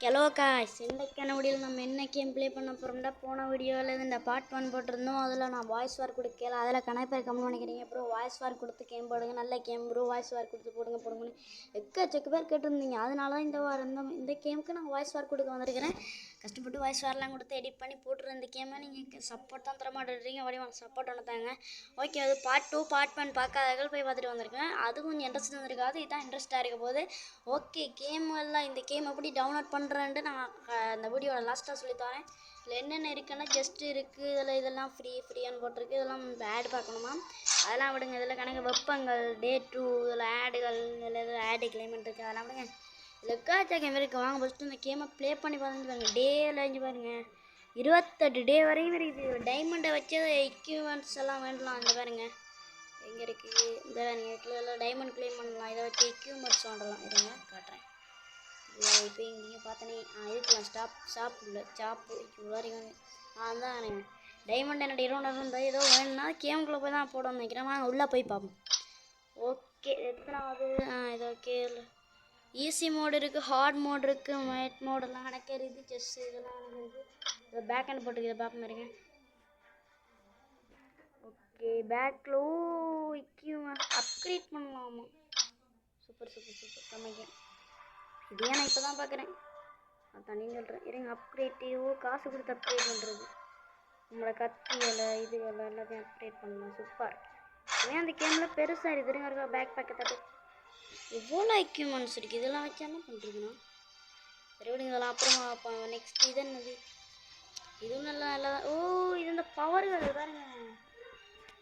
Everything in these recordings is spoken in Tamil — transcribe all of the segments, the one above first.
ஹலோ காய்ஸ், இன்றைக்கான வீடியோவில் நம்ம என்ன கேம் ப்ளே பண்ண போகிறோம்னா, போன வீடியோவில் இந்த பார்ட் 1 போட்டிருந்தோம். அதில் நான் வாய்ஸ் வார் கொடுக்கல. அதில் கணப்பேர் கம்மி பண்ணிக்கிறீங்க ப்ரோ, வாய்ஸ் வார் கொடுத்து கேம் போடுங்க, நல்ல கேம் ப்ரோ, வாய்ஸ் வார் கொடுத்து போடுங்கன்னு எக்கச்சக்க பேர் கேட்டிருந்தீங்க. அதனால தான் இந்த கேமுக்கு நான் வாய்ஸ் வார் கொடுக்க வந்திருக்கிறேன். கஷ்டப்பட்டு வாய்ஸ் வார்லாம் கொடுத்து எடிட் பண்ணி போட்டுருந்த இந்த கேமை நீங்கள் சப்போர்ட் தான் தர மாட்டேறீங்க. வடிவாங்க சப்போர்ட் ஒன்று தாங்க. ஓகே, அது பார்ட் 2 பார்ட் 1 பார்க்காதவர்கள் போய் பார்த்துட்டு வந்திருக்கேன். அது கொஞ்சம் இன்ட்ரெஸ்ட் இருந்திருக்காது, இதுதான் இன்ட்ரெஸ்ட்டாக இருக்க போது. ஓகே, இந்த கேம் எப்படி டவுன்லோட் பண்ணுறேன்ட்டு நான் இந்த வீடியோவில் லாஸ்ட்டாக சொல்லித்தரேன். இதில் என்னென்ன இருக்குன்னா, கெஸ்ட் இருக்குது, இதெல்லாம் ஃப்ரீயானு போட்டிருக்கு. இதெல்லாம் ஆட் பார்க்கணுமா, அதெல்லாம் விடுங்க. இதில் கணக்கு வெப்பங்கள், டே 2, இதில் ஆடுகள், இதில் எதுவும் ஆடு கிளைமெண்ட் இருக்குது, அதெல்லாம் விடுங்க. இதில் எக்காச்சா கேம் இருக்குது. வாங்க ஃபஸ்ட்டு இந்த கேமை ப்ளே பண்ணி பார்த்துட்டு பாருங்கள். டேயில் அஞ்சு பாருங்கள், 28 டே வரையும் இருக்குது. டைமண்டை வச்சு எக்யூப்மெண்ட்ஸ் எல்லாம் வேண்டலாம். இந்த பாருங்கள் எங்கே இருக்குது, இந்த நீங்கள் டைமண்ட் கிளைம் பண்ணலாம். இதை வச்சு எக்யூப்மெண்ட்ஸ் வாங்கலாம். இருங்க காட்டுறேன். இப்போ இங்கே பார்த்தனே இருக்கலாம். ஷாப்பு வரைக்கும் அதான் டைமண்ட் என்னோட 200 இருந்தால் ஏதோ வேணும்னா கேமுக்குள்ளே போய் தான் போட நினைக்கிறேன். வாங்க உள்ளே போய் பார்ப்போம். ஓகே, எத்தனாவது? இது ஓகே. ஈஸி மோடு இருக்குது, ஹார்ட் மோடு இருக்குது, மேட் மோடெல்லாம் நடக்கிறது, செஸ் இதெல்லாம் இருக்குது. இதை பேக் ஹேண்ட் போட்டுருக்கு, இதை பார்க்க மாதிரிங்க. ஓகே, பேக்கில் அப்கிரேட் பண்ணலாமா? சூப்பர் சமைக்க. இதே நான் இப்போ தான் பார்க்குறேன், அதான் நீங்கள் சொல்கிறேன். இருங்க, அப்கிரேட்டிவ் காசு கொடுத்து அப்கிரேட் பண்ணுறது. நம்மளோட கத்தி வேலை இது வேலை எல்லாத்தையும் அப்கிரேட் பண்ணலாம். சூப்பர். ஏன் அந்த கேமில் பெருசாக இருக்குதுங்க. இருக்கா பேக் பேக்கை தட்டு எவ்வளோ எக்யூப்மெண்ட்ஸ் இருக்குது. இதெல்லாம் வச்சு என்ன பண்ணுறதுண்ணா? சரி விடுங்க, இதெல்லாம் அப்புறமா பார்ப்போம். நெக்ஸ்ட் இது என்னது? இதுவும் நல்லா ஓ, இது இந்த பவர்கள் பாருங்க.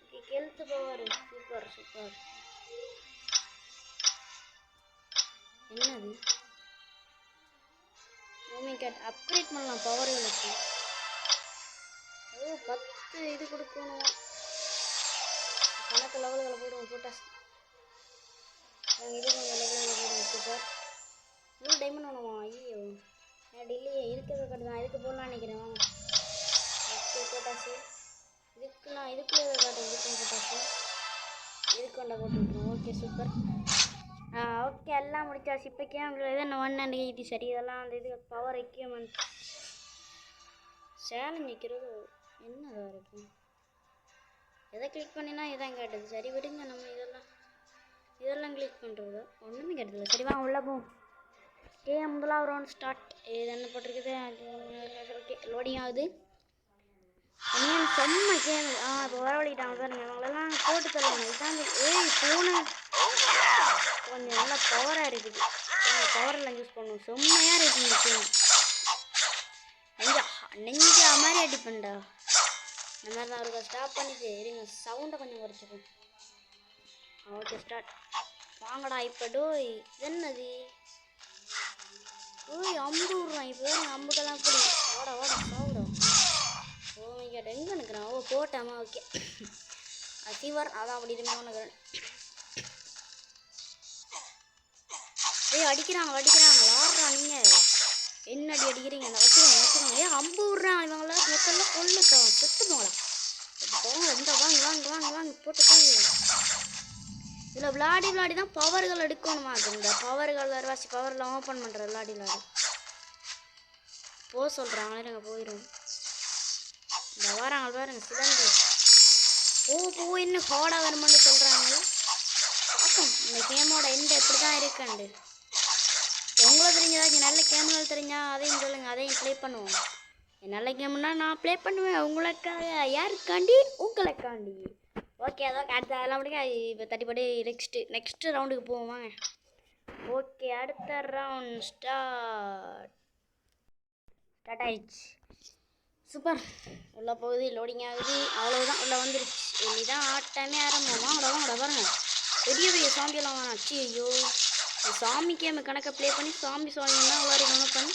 Okay, health power. சூப்பர். என்னது? அப்கிரேட் பண்ணலாம் பவர்களுக்கு. 10 இது கொடுக்கணும். கணக்கு லெவல்களை போடுவோம். போட்டாஸ் இது கொஞ்சம் லெவலில் போடுவோம். சூப்பர். இன்னும் டைமண்ட் வேணுமா? ஐயோ, டெல்லியே இருக்கிறத கட்டு தான். இதுக்கு போடலான்னு நினைக்கிறேன். வாங்க. ஓகே, போட்டாஸு இதுக்குள்ளே காட்டு. இதுக்கும் போட்டாஸு இதுக்கொண்டா போட்டு விட்டுருவோம். Okay, super. ஓகே, எல்லாம் முடிச்சாச்சு. இப்போ கேம்ல என்ன 180 சரி. இதெல்லாம் அந்த இது பவர் எக்யூப்மெண்ட் சேலஞ்ச் நிற்கிறது என்னதாக இருக்கும். எதை கிளிக் பண்ணினா இதான் கேட்டது. சரி விடுங்க, நம்ம இதெல்லாம் கிளிக் பண்ணுறது ஒன்றுமே கேட்டதில்லை. சரி வாங்க உள்ளே போவோம். முதலாவது ரவுண்ட் ஸ்டார்ட். இது என்ன போட்டிருக்குது? ஓகே, லோடிங் ஆகுது. செம்ம கேம். இப்போ வரவழிட்டாங்க பாருங்க. அவங்களெல்லாம் போட்டு தருவாங்க. இதான் பூனை கொஞ்சம் நல்லா பவராக இருக்குது. பவரெல்லாம் யூஸ் பண்ணுவோம். செம்மையாக இருக்குது இந்த கேம். நெஞ்சா மாதிரி அடிப்பண்டா. இந்த மாதிரி தான் இருக்கா. ஸ்டாப் பண்ணிட்டு இருங்க, சவுண்டை கொஞ்சம் குறைச்சிக்கும். Okay, start. வாங்கடா இப்போ. டோய் இது என்னது? அம்பு விட்றான். இப்போ அம்புக்கெல்லாம் இப்படி ஓட சாப்பிடும். எங்கே நிற்கிறான்? போட்டாமா. ஓகே, ஃபீவர் அதான் அப்படி இருந்தேன். அடிக்கிறாங்க ஆடுறா. நீங்கள் என்ன அடிக்கிறீங்க? வச்சுக்கோங்க. அம்பு விட்றான். இவங்கள மொத்தம் கொல்லுக்கோம். செத்து போங்களா? இந்த வாங்க போட்டு. இதில் விளாடி தான் பவர்கள் எடுக்கணுமா? அது இந்த பவர்கள் வரவாசி பவரில் ஓப்பன் பண்ணுற விளாடி போக சொல்கிறாங்களே. நாங்கள் போயிடுவோம். இந்த வராங்க பாருங்க, சிலந்து போ இன்னும் ஹார்டாக வருமானு சொல்கிறாங்களே. பார்ப்போம் இந்த கேமோட எந்த எப்படி தான் இருக்காண்டு. உங்களுக்கு தெரிஞ்சதாச்சும் நல்ல கேம்கள் தெரிஞ்சால் அதையும் சொல்லுங்கள், அதையும் ப்ளே பண்ணுவோம். நல்ல கேம்னா நான் ப்ளே பண்ணுவேன். உங்களுக்காக, யாருக்காண்டி? உங்களுக்காண்டி. ஓகே, அதான் அடுத்த அதெல்லாம் முடிக்க. இப்போ தட்டிப்படி நெக்ஸ்ட் ரவுண்டுக்கு போவோம். ஓகே, அடுத்த ரவுண்ட் ஸ்டார்ட் ஆயிடுச்சு. சூப்பர். உள்ளே போகுது, லோடிங் ஆகுது. அவ்வளோதான், உள்ளே வந்துருச்சு. இனிதான் ஆட்டமே ஆரம்பம். வாங்கடா பாருங்க. பெரிய சாம்பியெல்லாம் வேணாம். ஐயோ, சாமி கேமு கணக்கை ப்ளே பண்ணி சாமியெல்லாம் விளையாடி பண்ணி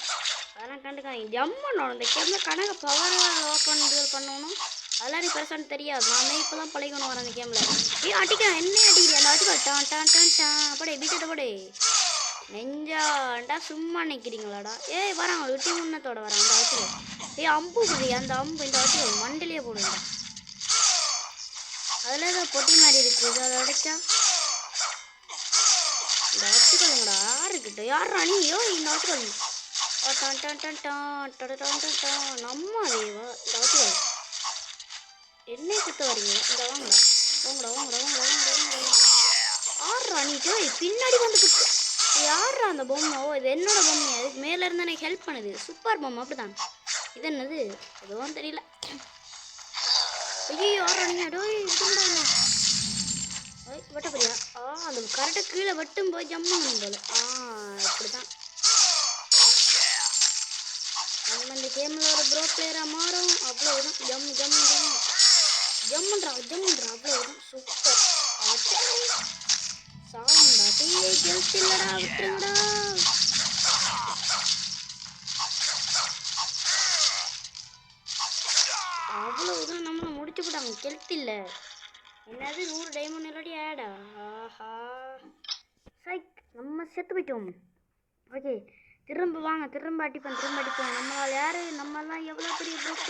அதெல்லாம் கண்டுக்காங்க. ஜம்மணும் இந்த கேமில் கணக்கு பவர் ஓப்பன் பண்ணணும். அதெல்லாம் எனக்கு பெருசான்னு தெரியாது. நானே இப்போ தான் பழகணும் வரேன் அந்த கேமில். அடிக்கிறேன். என்ன அடிக்கிறேன்? அந்த வச்சுக்கோ. அப்படே வீட்டை போடே. நெஞ்சாண்டா சும்மா நிற்கிறீங்களாடா? வராங்க விட்டி முன்னத்தோட வரான். அந்த வச்சுக்கோ. அம்பு புரிய அந்த அம்பு இந்த வச்சுக்கோ மண்டிலேயே போடுங்க. அதில் ஏதோ பொட்டி மாதிரி இருக்குது. அதை அடைச்சா இந்த வச்சுக்கோங்கடா. யாருக்கிட்ட யாரா நீ? இந்த வச்சுக்கோங்க. நம்ம அதேவா இந்த என்னை குத்த வரீங்க இந்த வாங்கடா வாங்கடா வாங்கடா வாங்கடா வாங்கடா வாங்கடா ஆடுறா நீ பின்னாடி வந்து குத்து யாரா அந்த பொம்மை? ஓ இது என்னோட பொம்மை. அதுக்கு மேலே இருந்து எனக்கு ஹெல்ப் பண்ணுது. சூப்பர் பொம்மை அப்படிதான். இது என்னது எதுவும் தெரியல. ஐயோ யாரா நீங்கள் டோய் இதுண்டா வெட்டப்படியா? அந்த கரெக்டாக கீழே வெட்டும் போய் ஜம்மு போல. இப்படி தான் நம்ம இந்த கேமில் ஒரு ப்ரோ பிளேயராக மாறும். அவ்வளோதான். ஜம்மு ஜம்மு ஜம்மு ஜம்முன்றா ஜம்முன்றா அவ்வளோதான். சூப்பர் சாவுண்டா டீயே ஹெல்த் இல்லடா விட்டுருங்கடா. அவ்வளவுதான் நம்மளை முடிச்சு போட்டாங்க. ஹெல்த் இல்லை என்னது 100 டைமண்ட் இல்லாட்டி ஆடா. ஆஹா சைக் நம்ம செத்து போயிட்டோம். ஓகே திரும்ப வாங்க திரும்ப அடிப்போம் நம்மளால் யார் நம்மளாம் எவ்வளோ பெரிய ப்ரூஃப்.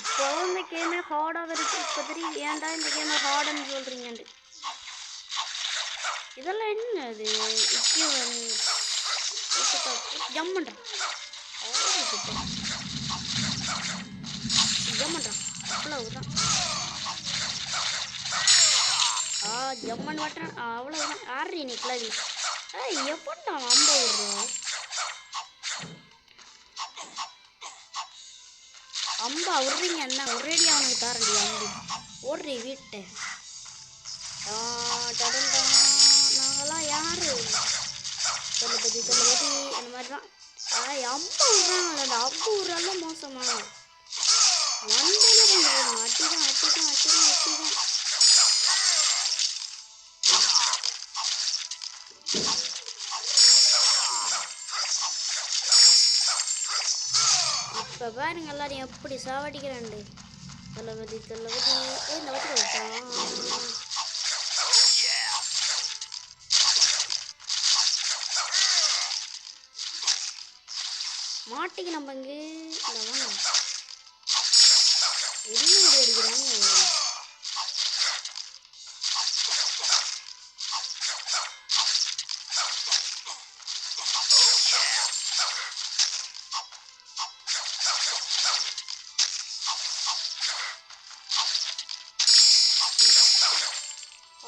இப்போ இந்த கேமே ஹார்டாக இருக்குது. இப்போ தெரியும் ஏன்டா இந்த கேமை ஹார்டுன்னு சொல்கிறீங்கன்ட்டு. இதெல்லாம் என்ன அது ஜம் பண்ணுறான் அவ்வளவுதான். ஜம்மன் வாட்டுறான் அவ்வளவுதான். ஆடுறீ நீ கிளவி எப்படா அம்ப விடுறோம். அம்பா விடுறீங்க என்ன ஒரேடி அவனுக்கு தாரண்டி அம்பு ஓடுறீ வீட்டை. நாங்களாம் யாரு தளபதி அந்த மாதிரி தான். அம்பு விடுறாங்கள அந்த அம்பு விடுறாலும் மோசமா வந்தே கொஞ்சம் அட்டிதான் அட்டிதான் அட்டிதான் அட்டிதான். இப்போ பாருங்க எல்லாரும் எப்படி சாவடிக்கிறாண்டு. தளபதி இந்த மாட்டிக்கு நம்ம இங்கே என்ன அடிக்கிறாங்க.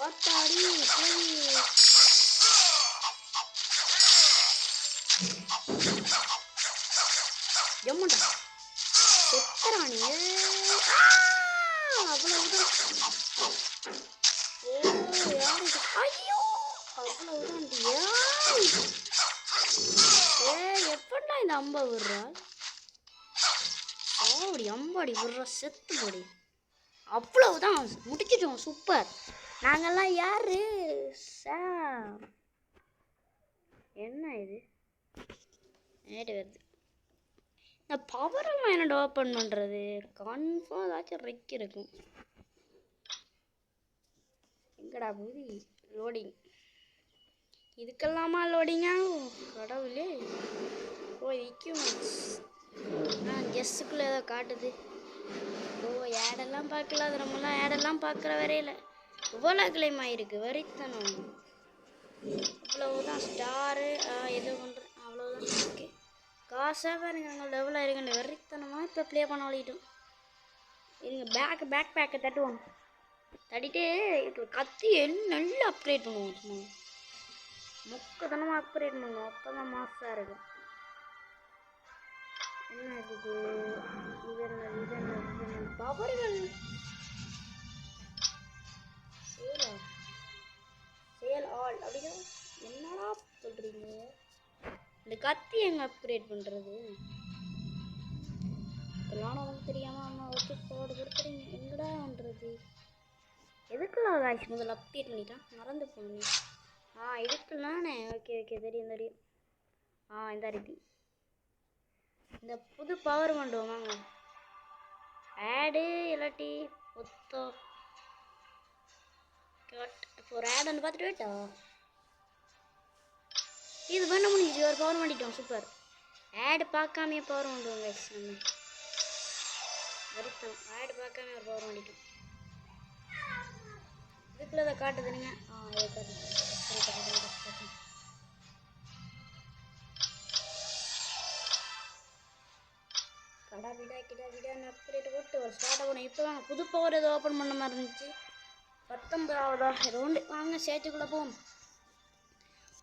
ஆத்தாடி ஜம்முண்டா செத்தராணி அவ்வளவுதான். யாரு ஐயோ அவ்வளவுதான். எப்படா இந்த அம்பை விடுறா அப்படி அம்பாடி விடுறா செத்து போடி. அவ்வளவுதான் முடிச்சிட்டோம். சூப்பர். நாங்கெல்லாம் யாரு என்ன இது நேட்டு வருது. இந்த பவரெல்லாம் என்ன ஓப்பன் பண்ணுறது கன்ஃபார்ம் ஏதாச்சும் ரெக் இருக்கும். எங்கடா பூதி லோடிங் இதுக்கெல்லாமா லோடிங்கா கடவுளே. ஓ எக்யூப்மெண்ட்ஸ் கெஸ்ஸுக்குள்ளே ஏதோ காட்டுது. ஓ ஆடெல்லாம் பார்க்கல. அது நம்மளாம் ஆடெல்லாம் பார்க்குற வரையில் இவ்வளோ கிளைம் ஆகிருக்கு வரித்தனம். அவ்வளவுதான் ஸ்டாரு எது பண்ணுறேன் அவ்வளோதான். ஓகே காசாக பாருங்க அங்கே லெவலாக இருக்குன்னு வரித்தனமாக இப்போ ப்ளே பண்ண வழிட்டோம். இதுங்க பேக் பேக்கை தட்டுவோம். தட்டிட்டு கத்தி நல்லா அப்கிரேட் பண்ணுவோம். சும்மா முக்கத்தனமாக அப்கிரேட் பண்ணுவோம். அப்போ தான் மாசாக இருக்கும். என்ன இருக்குது இது என்ன பவர்கள் சேல் ஆல் அப்படின்னா என்னடா சொல்கிறீங்க? இந்த கத்தி எங்கே அப்கிரேட் பண்ணுறது இதெல்லாம் நமக்கு தெரியாமல் அம்மா வச்சு போடு கொடுத்துறீங்க. எங்கடா பண்ணுறது எதுக்குள்ள காய்ச்சி முதல்ல அப்டேட் பண்ணிட்டான் மறந்து போனேன். இதுக்குல்லானே ஓகே தெரியும் இந்த இருக்கு. இந்த புது பவர் பண்ணுவோம் வாங்க. ஆடு இல்லாட்டி ஒத்தோ இப்போ ஒரு ஆட் வந்து பார்த்துட்டு போயிட்டா இது பண்ண முடிஞ்சிச்சு. ஒரு பவர் பண்ணிட்டோம். சூப்பர். ஆடு பார்க்காமே பவர் பண்ணுவோம் கைஸ். நம்ம வருத்தம் ஆடு பார்க்காம ஒரு பவர் பண்ணிட்டோம். இதுக்குள்ள அதை காட்டுதுனுங்க. அடா விடான்னு அப்டேட் போட்டு ஒரு ஸ்டார்ட் ஆகணும். இப்போ வாங்க புது பவர் ஏதோ ஓப்பன் பண்ண மாதிரி இருந்துச்சு. 19ஆவதா ரவுண்டு. வாங்க சேட்டுக்குள்ளே போவோம்.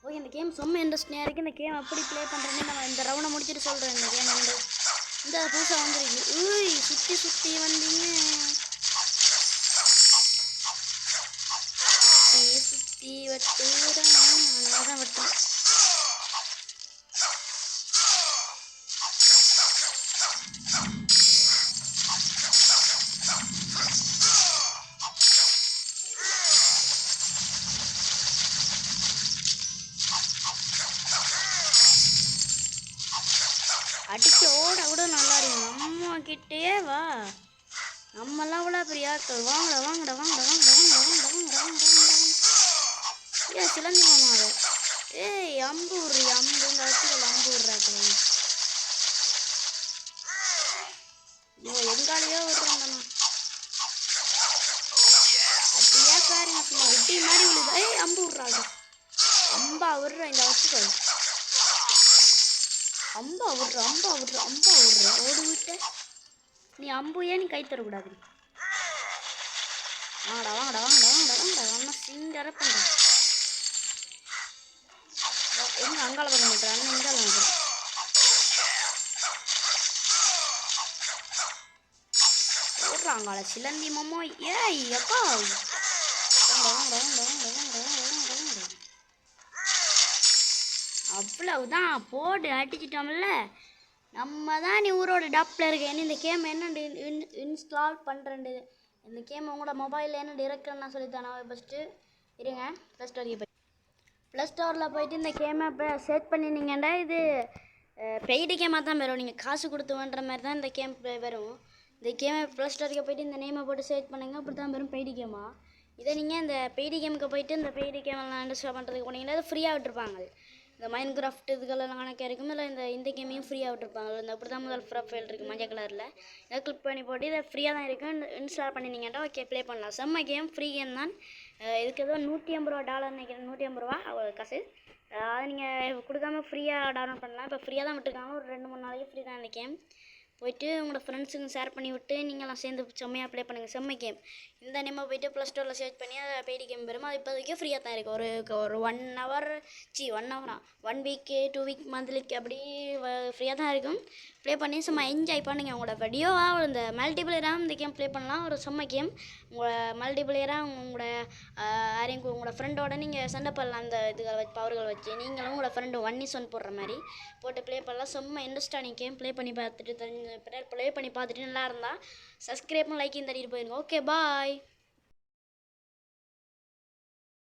ஓகே, இந்த கேம் செம்ம இன்ட்ரெஸ்டிங்காக இருக்குது. இந்த கேம் எப்படி ப்ளே பண்ணுறேன்னு நம்ம இந்த ரவுண்டை முடிச்சுட்டு சொல்கிறேன். இந்த கேம் வந்து இந்த புதுசாக வந்துருக்கு. சுற்றி வந்தீங்க, சுற்றி வட்டுதான் வட்டம். அடிக்க ஓட கூட நல்லா இருக்கும். நம்ம கிட்டே வா, நம்மளாம் கூட பெரிய ஆட்கள். வாங்கடா. ஏன் சிலந்தி மாமாவை அம்பு விட்றி, இந்த வச்சுக்கல அம்பு விட்றாக்கு. எங்காலேயோ விட்றேன் அப்படியே பாருங்க. சும்மா உட்டி மாதிரி விழுது. அம்பு விட்றாங்க. அம்பா விட்றேன், இந்த வச்சுக்கல் அம்பா விட்ற ஓடு விட்ட. நீ அம்பு ஏன் நீ கை தரக்கூடாது. வாங்கடா அண்ணா சிங்கரை பண்ணுற. எங்க அங்கால பண்ண மாட்டேன் அண்ணன் இங்கால வந்துடும். ஓடுறாங்கால சிலந்தி மாமா. அப்பா அவ்வளவுதான், போடு அடிச்சிட்டோம்ல. நம்ம தான் நீ ஊரோட டாப்பில் இருக்க. இந்த கேம் என்ன இன்ஸ்டால் பண்ணுறேன். இந்த கேம் உங்களோட மொபைலில் என்ன இருக்குன்னு நான் சொல்லித்தரேன். ஃபஸ்ட்டு இருங்க, ப்ளே ஸ்டோரில் போய்ட்டு இந்த கேமை இப்போ சர்ச் பண்ணினீங்கன்னா இது பெய்டு கேமாக தான் வரும். நீங்கள் காசு கொடுத்து வாங்குற மாதிரி தான் இந்த கேம் வரும். இந்த கேமை ப்ளே ஸ்டோருக்கு போய்ட்டு இந்த நேமை போட்டு சர்ச் பண்ணுங்கள், அப்படி தான் வரும் பெய்டு கேமா. இதை நீங்கள் இந்த பெய்டு கேமுக்கு போய்ட்டு இந்த பெய்டு கேமெல்லாம் இன்ஸ்டால் பண்ணுறதுக்கு போனீங்கன்னா அது ஃப்ரீயாக விட்டுருப்பாங்க. இந்த மைண்ட் கிராஃப்ட் இதுக்கெல்லாம் கணக்காக இருக்கும். இல்லை இந்த கேமையும் ஃப்ரீயாக விட்டுருப்பாங்க. இந்த அப்படி தான் முதல் ப்ரொஃபைல் இருக்குது மஞ்சள் கலரில். இதை கிளிக் பண்ணி போட்டு இதை ஃப்ரீயாக தான் இருக்கும். இன்ஸ்டால் பண்ணினீங்கன்னா ஓகே ப்ளே பண்ணலாம். செம்ம கேம், ஃப்ரீ கேம் தான். இதுக்கு ஏதோ $150 நினைக்கிறேன். $150 காசு. அதை நீங்கள் கொடுக்காம ஃப்ரீயாக டவுன்லோட் பண்ணலாம். இப்போ ஃப்ரீயாக தான் விட்டுருக்காங்க. ஒரு 2-3 நாளைக்கு ஃப்ரீ தான் இந்த கேம். போய்ட்டு உங்களோட ஃப்ரெண்ட்ஸுங்க ஷேர் பண்ணி விட்டு நீங்களாம் சேர்ந்து செம்மையாக ப்ளே பண்ணுங்கள். செம்ம கேம். இந்த நேமாக போய்ட்டு ப்ளே ஸ்டோரில் சர்ச் பண்ணி அதை பெய்டு கேம் வரும். அது இப்போதைக்கு ஃப்ரீயாக தான் இருக்குது. ஒரு 1 ஹவரா 1 வீக்கு 2 வீக் மந்த்லிக்கு அப்படி ஃப்ரீயாக தான் இருக்கும். ப்ளே பண்ணி சும்மா என்ஜாய் பண்ணுங்கள். உங்களோட வீடியோவாக இந்த மல்டிபிளேயராக இந்த கேம் ப்ளே பண்ணலாம். ஒரு செம்ம கேம். உங்களோட மல்டிபிளேயராக உங்களோட உங்களோட ஃப்ரெண்டோட நீங்கள் சண்டை பண்ணலாம். அந்த இதுகளை வச்சு பவர்கள் வச்சு நீங்களும் உங்களோட ஃப்ரெண்டு 1v1 போடுற மாதிரி போட்டு ப்ளே பண்ணலாம். செம்ம இன்ட்ரெஸ்டான கேம். ப்ளே பண்ணி பார்த்துட்டு நல்லா இருந்தால் சப்ஸ்கிரைப்பும் லைக்கையும் தட்டிட்டு போயிருங்க. Okay bye.